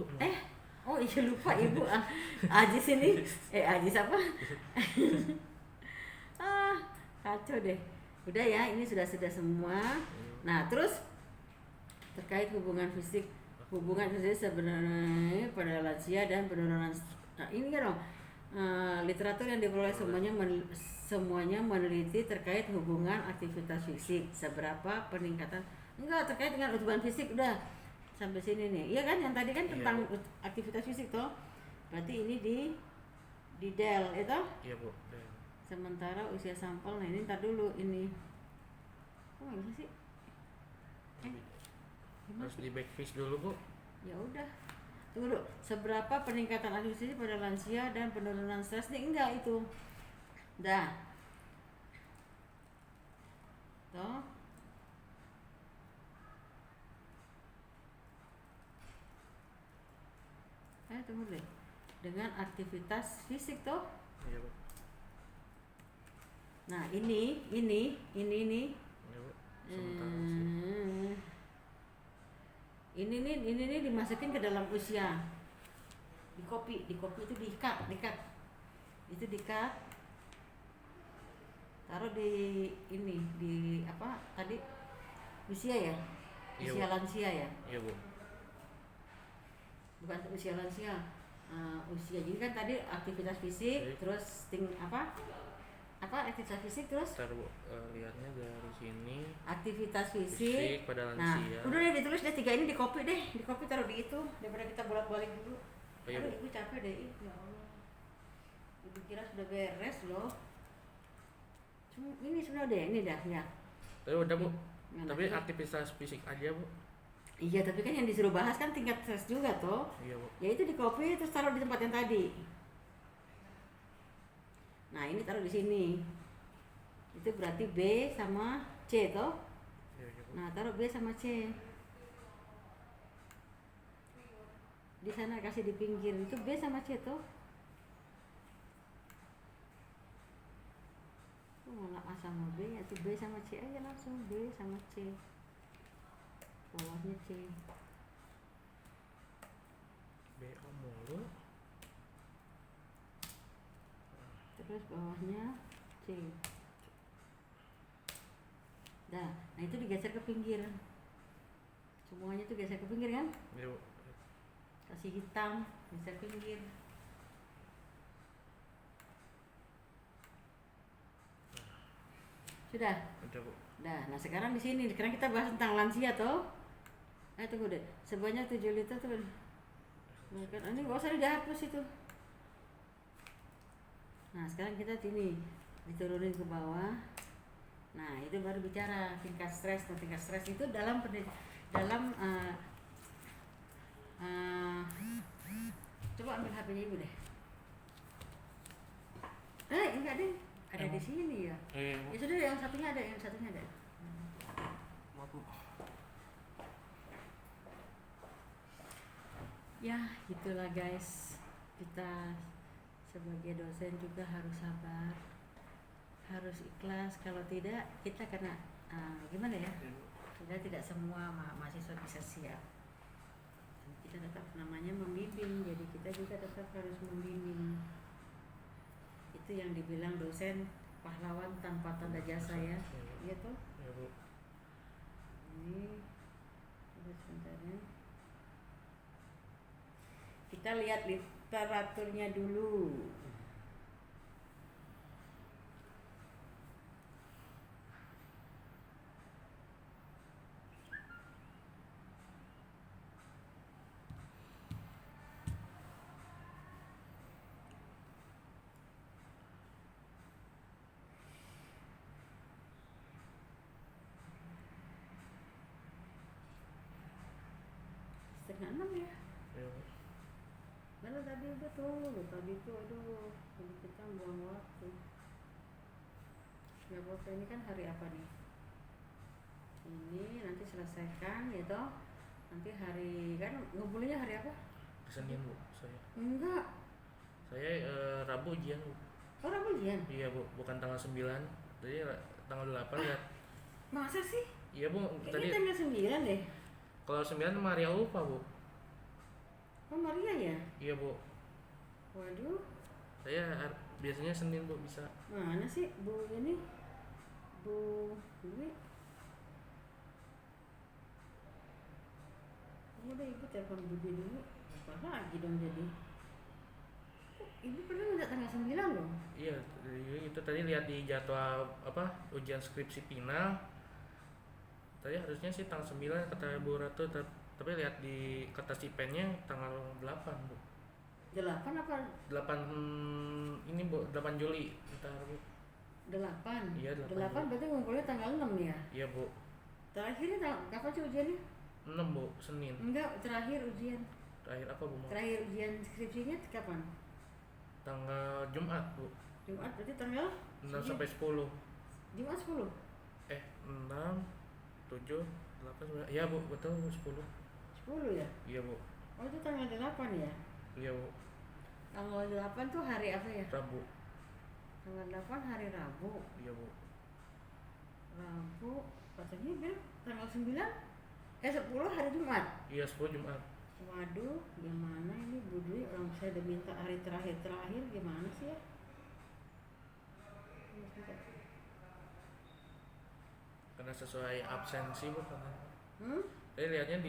Oh iya lupa ibu Ajis ini Ajis apa kacau deh. Udah ya, ini sudah semua. Nah terus terkait hubungan fisik sebenarnya pada lansia dan penurunan. Nah ini kan dong literatur yang diperoleh semuanya meneliti terkait hubungan aktivitas fisik, seberapa peningkatan terkait dengan hubungan fisik. Udah sampai sini nih, iya kan yang tadi kan Iya, tentang Bu. aktivitas fisik toh, berarti ini di Del itu. Iya Bu. Sementara usia sampel, nah ini ntar dulu ini kok nggak bisa sih? Gimana Harus sih? di backfish dulu Bu. Ya udah, tunggu dulu. Seberapa peningkatan aktivitas pada lansia dan penurunan stres nih? Enggak itu. Dah. Toh. Tunggu deh. Dengan aktivitas fisik toh. Iya Bu. Nah ini. Iya Bu. Sementara sih. Ini nih dimasukin ke dalam usia. Di kopi itu diikat. Itu diikat. Taruh di ini, di apa tadi? Usia ya? Iya, Usia Bu. lansia ya? Iya Bu. Bukan usia lansia. Usia. Jadi kan tadi aktivitas fisik, Baik. terus apa aktivitas fisik terus Ntar Bu, lihatnya dari sini. aktivitas Fisik fisik. pada Nah, lansia. udah deh ditulis deh 3 ini di copy taruh di itu daripada kita bolak-balik dulu. Oh, iya, Aduh, Bu. ibu capek deh, ya Allah. Ibu kira sudah beres loh. Cuma ini sudah deh, ini dah ya. Tapi udah Bu. Yang Tapi nanti- aktivitas fisik aja Bu. Iya, tapi kan yang disuruh bahas kan tingkat stres juga toh. Iya Bu. Ya itu di copy terus taruh di tempat yang tadi. Nah, ini taruh di sini. Itu berarti B sama C toh. Iya Bu. Nah, taruh B sama C. Di sana kasih di pinggir itu B sama C tuh. Malah A sama B, itu B sama C aja langsung, B sama C. Bawahnya C. BO mulu. Terus bawahnya C. Dah, nah itu digeser ke pinggir. Semuanya tuh geser ke pinggir kan? Iya Bu. Kasih hitam, geser pinggir. Sudah. Udah Bu. Nah sekarang di sini, sekarang kita bahas tentang lansia toh. Tunggu deh, sebanyak 7 liter tuh. Ini nggak usah dihapus itu. Nah sekarang kita sini diturunin ke bawah. Nah itu baru bicara tingkat stres. Nah, tingkat stres itu dalam coba ambil HP-nya ibu deh. Enggak deh, ada di sini ya. Iya Bu. Ya sudah, yang satunya ada. Maaf Bu. Ya, itulah guys. Kita sebagai dosen juga harus sabar. harus ikhlas, kalau tidak kita kena gimana ya, kita tidak semua mahasiswa bisa siap. Kita tetap namanya membimbing, jadi kita juga tetap harus membimbing. Itu yang dibilang dosen pahlawan tanpa tanda jasa ya, gitu. Ya Bu. Ini udah sebentar ya. Kita lihat literaturnya dulu. Setengah 6 ya. Ya Bu. Mana tadi betul, tadi tuh aduh, jadi kita buang waktu. Ya apa, ini kan hari apa nih? Ini nanti selesaikan ya toh. Nanti hari kan ngumpulinnya hari apa? Senin Bu saya. Enggak. Saya Rabu ujian Bu. Oh, Rabu ujian. Iya Bu, bukan tanggal 9. Jadi tanggal 8 ya. Masa sih? Iya Bu, Kayaknya tadi tanggal 9 deh. kalau 9 Maria lupa Bu. Oh, Maria ya? Iya Bu. Waduh, Saya biasanya Senin Bu bisa. mana sih Bu ini? Bu Dwi. Udah ibu telepon Budi dulu. Apa lagi dong jadi? Kok ibu pernah minta tanggal 9 loh? Iya, itu tadi lihat di jadwal apa ujian skripsi final. Tadi harusnya sih tanggal 9 kata Bu Ratu, tapi lihat di kertas IPN-nya tanggal 8 Bu. 8 apa? 8 ini Bu, 8 Juli ntar Bu. 8. Iya, 8. 8 berarti ngumpulnya tanggal 6 ya? Iya Bu. Terakhirnya kapan sih ujiannya? 6 Bu, Senin. Enggak, terakhir ujian. Terakhir apa Bu? Terakhir ujian skripsinya kapan? Tanggal Jumat Bu. Jumat berarti tanggal 6 sampai 10. Jumat 10. 6 7 8 9. Iya Bu, betul 10. 10 ya? Iya Bu. Oh, itu tanggal 8 ya? Iya Bu. Tanggal 8 tuh hari apa ya? Rabu. Tanggal 8 hari Rabu. Iya Bu. Rabu, katanya bilang tanggal 9 10 hari Jumat. Iya 10 Jumat. Waduh, gimana ini Bu Dwi, orang saya udah minta hari terakhir gimana sih ya? Karena sesuai absensi Bu karena. Hmm? Tadi lihatnya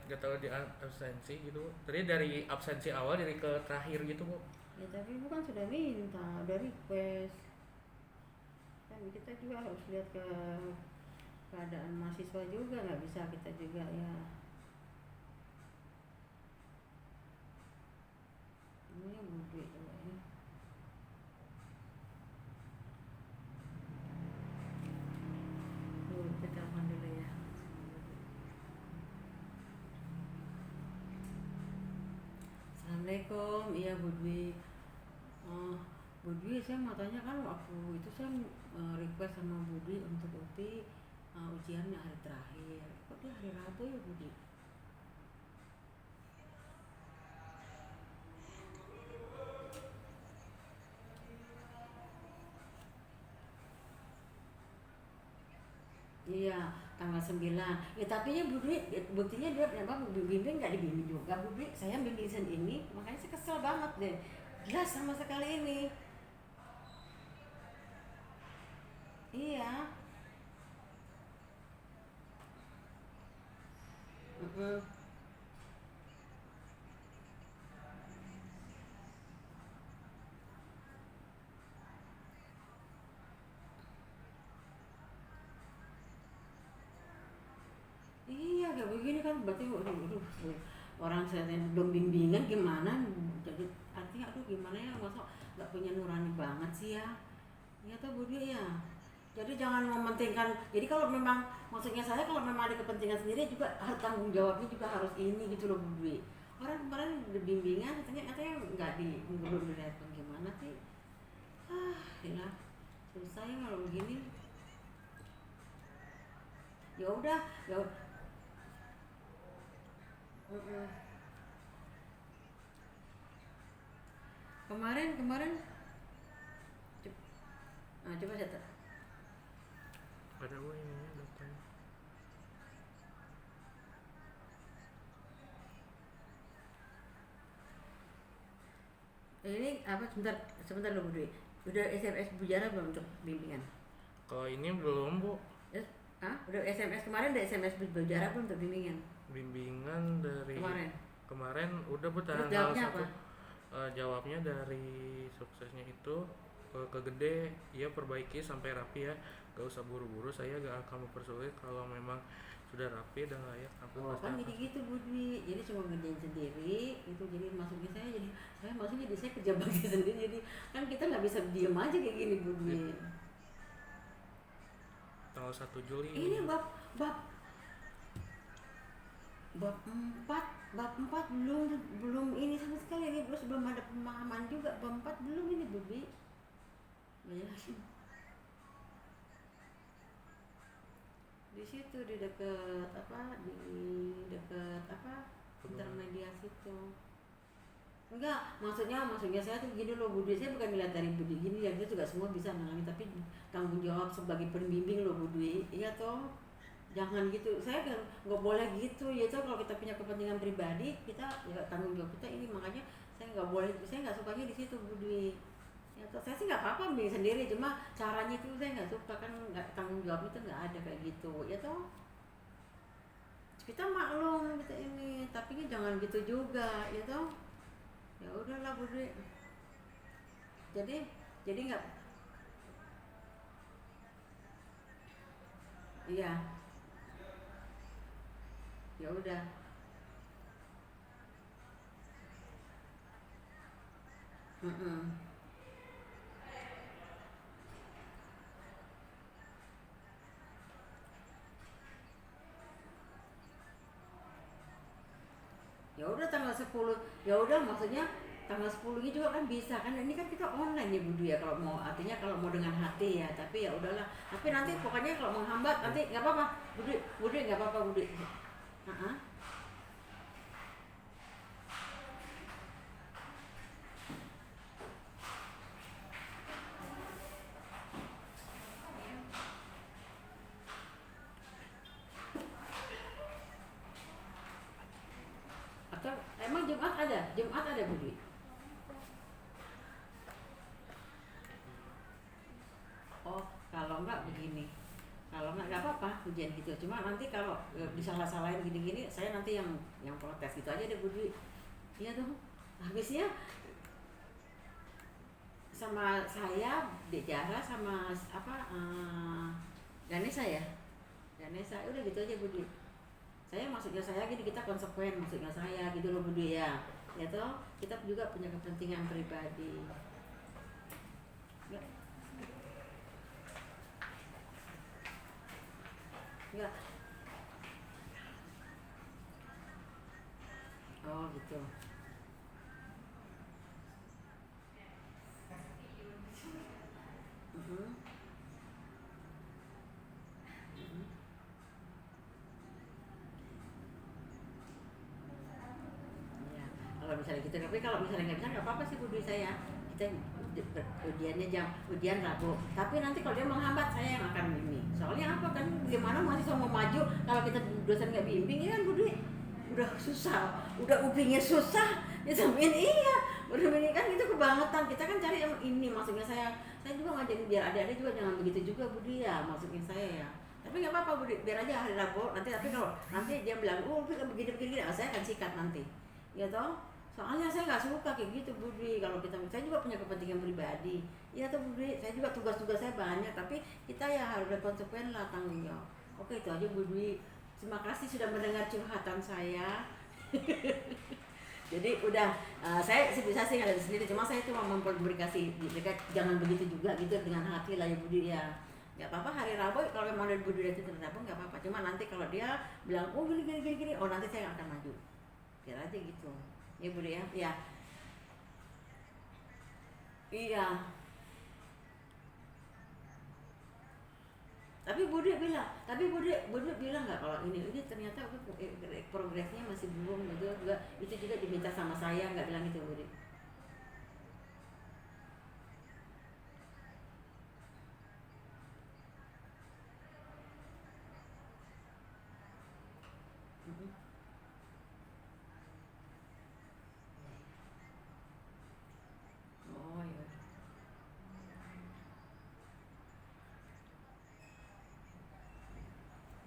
gak tahu di absensi gitu. Tadi dari absensi awal dari ke terakhir gitu Bu. Ya tapi Ibu kan sudah minta, udah request. Kan kita juga harus lihat ke keadaan mahasiswa juga, nggak bisa kita juga ya. Ini Bu Dwi coba ya. Kita telepon dulu ya. Assalamualaikum, iya Bu Dwi. Bu Dwi, saya mau tanya kan waktu itu saya request sama Bu Dwi untuk UPI ujiannya hari terakhir. Kok dia hari Rabu ya Bu Dwi? Iya, tanggal 9. Ya tapi ya Bu Dwi, buktinya dia apa bimbing nggak dibimbing juga Bu Dwi. Saya bimbing ini, makanya saya kesel banget deh. Jelas sama sekali ini. Iya. Iya, kayak begini kan berarti waduh, orang saya belum bimbingan gimana, jadi artinya aduh gimana ya, masa nggak punya nurani banget sih ya. Iya tuh Bu Dwi ya. Jadi jangan mementingkan, jadi kalau memang maksudnya saya kalau memang ada kepentingan sendiri juga harus tanggung jawabnya juga harus ini gitu loh Bu Dwi. Orang kemarin bimbingan katanya nggak belum direspon gimana sih. Ya susah ya kalau begini. Ya udah, ya udah. Kemarin Nah, coba saya ada Bu ininya datanya. ini apa sebentar loh Bu Dwi. Udah SMS Bu Jara belum untuk bimbingan? Kalau ini belum Bu, Udah SMS kemarin, udah SMS Bu Jara belum untuk bimbingan? bimbingan dari kemarin udah Bu Terus tanggal jawabnya 1. apa? Jawabnya dari suksesnya itu ke gede ya, perbaiki sampai rapi ya, gak usah buru-buru, saya gak akan mempersulit kalau memang sudah rapi dan layak aku Oh pasti kan akan. jadi gitu Bu Dwi, jadi cuma ngerjain sendiri itu, jadi maksudnya saya maksudnya jadi saya kerja bakti sendiri, jadi kan kita nggak bisa diem aja kayak gini Bu Dwi. Tanggal 1 Juli Ini bab 4 belum ini sama sekali, ini belum ada pemahaman juga. Bab 4 belum ini Bu Dwi. Jelasin. Di situ di dekat intermediasi situ. Enggak, maksudnya saya tuh gini loh Bu Dwi, saya bukan melihat dari Bu Dwi gini ya, kita juga semua bisa mengalami, tapi tanggung jawab sebagai pembimbing loh Bu Dwi, iya toh, jangan gitu, saya nggak boleh gitu ya toh, kalau kita punya kepentingan pribadi kita ya tanggung jawab kita ini, makanya saya nggak boleh, saya nggak sukanya di situ Bu Dwi, ya toh, saya sih nggak apa-apa bimbing sendiri, cuma caranya itu saya nggak suka, kan nggak, tanggung jawab itu nggak ada kayak gitu, ya toh. Kita maklum kita ini, tapi kan jangan gitu juga, ya toh. Ya udahlah Bu Dwi. Jadi nggak, iya, ya udah. Ya udah tanggal 10, ya udah, maksudnya tanggal 10 ini juga kan bisa kan, ini kan kita online ya Bu Dwi ya, kalau mau, artinya kalau mau dengan hati ya, tapi ya udahlah, tapi nanti pokoknya kalau menghambat nanti nggak apa-apa Bu Dwi nggak apa-apa Bu Dwi. Atau emang Jumat ada Bu Dwi? Oh, kalau enggak begini, kalau enggak apa-apa ujian gitu, cuma nanti kalau disalah-salahin gini-gini, saya nanti yang protes gitu aja deh Bu Dwi. Iya tuh, habisnya sama saya Dek Jara sama Ganesha ya, Ganesha, udah gitu aja Bu Dwi. Maksudnya saya gini, kita konsekuen, maksudnya saya gitu loh Bu Dwi ya, ya toh, kita juga punya kepentingan pribadi. Enggak. Oh gitu. Ya, kalau misalnya gitu, tapi kalau misalnya nggak bisa nggak apa-apa sih Bu Dwi, saya kita ujian Rabu, tapi nanti kalau dia menghambat saya yang akan ini, soalnya apa kan, gimana mahasiswa mau maju kalau kita dosen nggak bimbing ya kan Bu Dwi, udah susah, udah UPI-nya susah, ya sampein iya, udah ini kan itu kebangetan, kita kan cari yang ini, maksudnya saya juga ngajarin biar adik-adik juga jangan begitu juga Bu Dwi ya, maksudnya saya ya, tapi nggak apa-apa Bu Dwi, biar aja hari Rabu nanti, tapi kalau nanti dia bilang UPI begini-begini, saya akan sikat nanti, ya toh. Soalnya saya nggak suka kayak gitu Bu Dwi, kalau saya juga punya kepentingan pribadi, iya tuh Bu Dwi, saya juga tugas-tugas saya banyak, tapi kita ya harus berkonsekuensi lah, tanggung jawab. Oke, itu aja Bu Dwi, terima kasih sudah mendengar curhatan saya. Jadi udah, saya bisa sih ada sendiri, cuma saya cuma mempublikasi, jangan begitu juga gitu, dengan hati lah ya Bu Dwi ya. Gak apa-apa hari Rabu kalau memang dari Bu Dwi itu Rabu nggak apa-apa, cuma nanti kalau dia bilang oh gini, oh nanti saya akan maju, biar aja gitu. Ya Bu Dwi ya, iya. Iya. Tapi Bu Dwi bilang nggak kalau ini ternyata progresnya masih belum gitu, juga itu juga diminta sama saya, nggak bilang gitu Bu Dwi.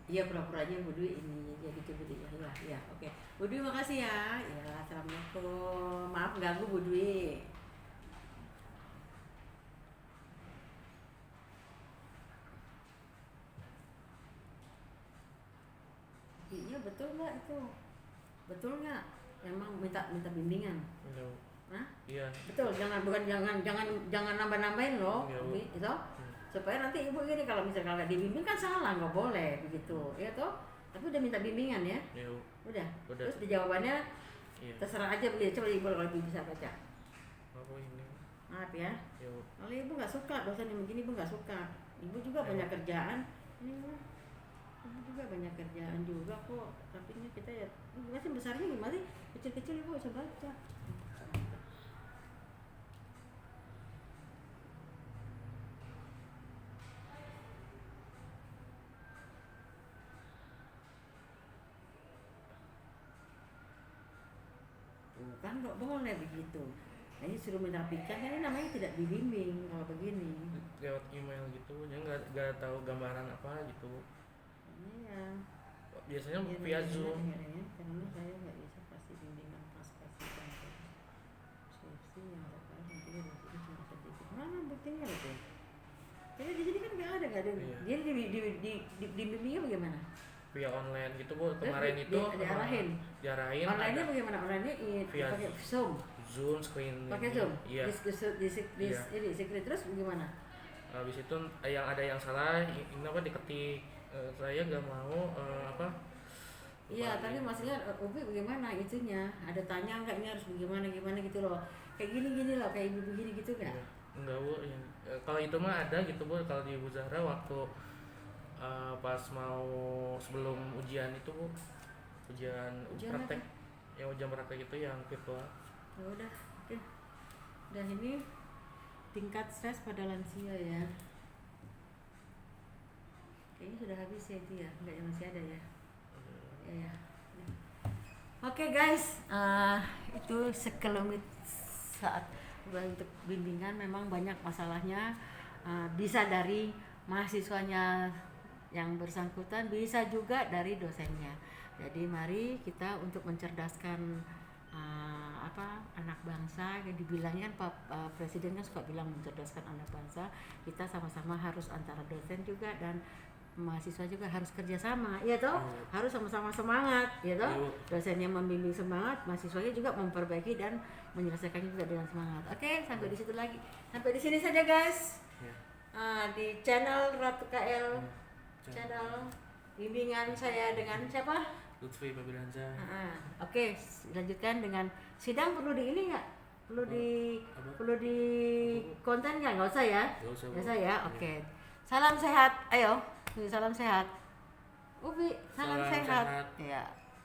Iya, pura-pura aja Bu Dwi ini jadi gitu Bu Dwi. Ya, oke. Bu Dwi makasih ya. Ya, assalamualaikum. Maaf ganggu Bu Dwi. Iya betul nggak itu? Betul nggak? Emang minta bimbingan? Iya. Hah? Iya. Betul, jangan nambah-nambahin loh, Iya, Bu. Umi, itu supaya nanti ibu gini kalau misalnya nggak dibimbing kan salah, nggak boleh begitu, ya toh. Tapi udah minta bimbingan ya, Iya, Bu. udah. Udah. Terus di jawabannya Iya. terserah aja beliau, coba ibu kalau ibu bisa baca. Apa ini? Maaf ya, Iya, Bu. kalau ibu nggak suka dosen yang begini ibu nggak suka, ibu juga Ya. banyak kerjaan, ini Bu, ibu juga banyak kerjaan juga kok, tapi ini kita ya, masih besarnya gimana sih, kecil-kecil ibu bisa baca. Bukan kok boleh begitu. Nah, ini suruh menafikan kan ini namanya tidak dibimbing kalau begini. Lewat email gitu, dia nggak tahu gambaran apa gitu. Iya. Biasanya Iya, via iya, Zoom. iya, iya. Karena saya nggak bisa kasih bimbingan pas kasih skripsi yang sekarang nanti cuma sedikit. Mana buktinya itu? Jadi di sini kan nggak ada. Iya. Dia dibimbingnya bagaimana? Via online gitu Bu. Terus Kemarin itu diarahin. diarahin Online-nya ada bagaimana? Online-nya Via pakai Zoom. Zoom screen. Pakai Zoom. Iya. Iya. Ini secret terus bagaimana? Habis itu yang ada yang salah, ini apa diketik. Saya nggak mau apa? Iya, lupa tapi ini. maksudnya Ubi bagaimana itunya? Ada tanya nggak ini harus bagaimana gitu loh. Kayak gini loh, kayak ibu begini gitu kan? Iya. Enggak Bu. Kalau itu mah ada gitu Bu. Kalau di Bu Zahra waktu pas mau sebelum ujian itu Bu, ujian Ujian praktek, yang ujian praktek itu yang virtual. Ya udah, oke. Dan ini tingkat stres pada lansia ya. Kayaknya sudah habis ya itu ya, enggak yang masih ada ya. Ya. Oke guys, itu sekelumit saat untuk bimbingan memang banyak masalahnya, bisa dari mahasiswanya yang bersangkutan, bisa juga dari dosennya. Jadi mari kita untuk mencerdaskan anak bangsa, yang dibilangnya kan Pak Presiden kan suka bilang mencerdaskan anak bangsa, kita sama-sama harus antara dosen juga dan mahasiswa juga harus kerjasama, ya toh, harus sama-sama semangat, ya toh, dosennya membimbing semangat, mahasiswanya juga memperbaiki dan menyelesaikannya juga dengan semangat. Oke, sampai di situ lagi, sampai di sini saja guys. Di channel Ratu KL, channel bimbingan saya dengan siapa? Lutfi Babiranza. Oke, lanjutkan dengan sidang perlu di ini nggak? Perlu di konten nggak? Nggak usah ya? Nggak usah ya? Oke. Salam sehat, ayo. Salam sehat. Ubi, salam sehat. Ya.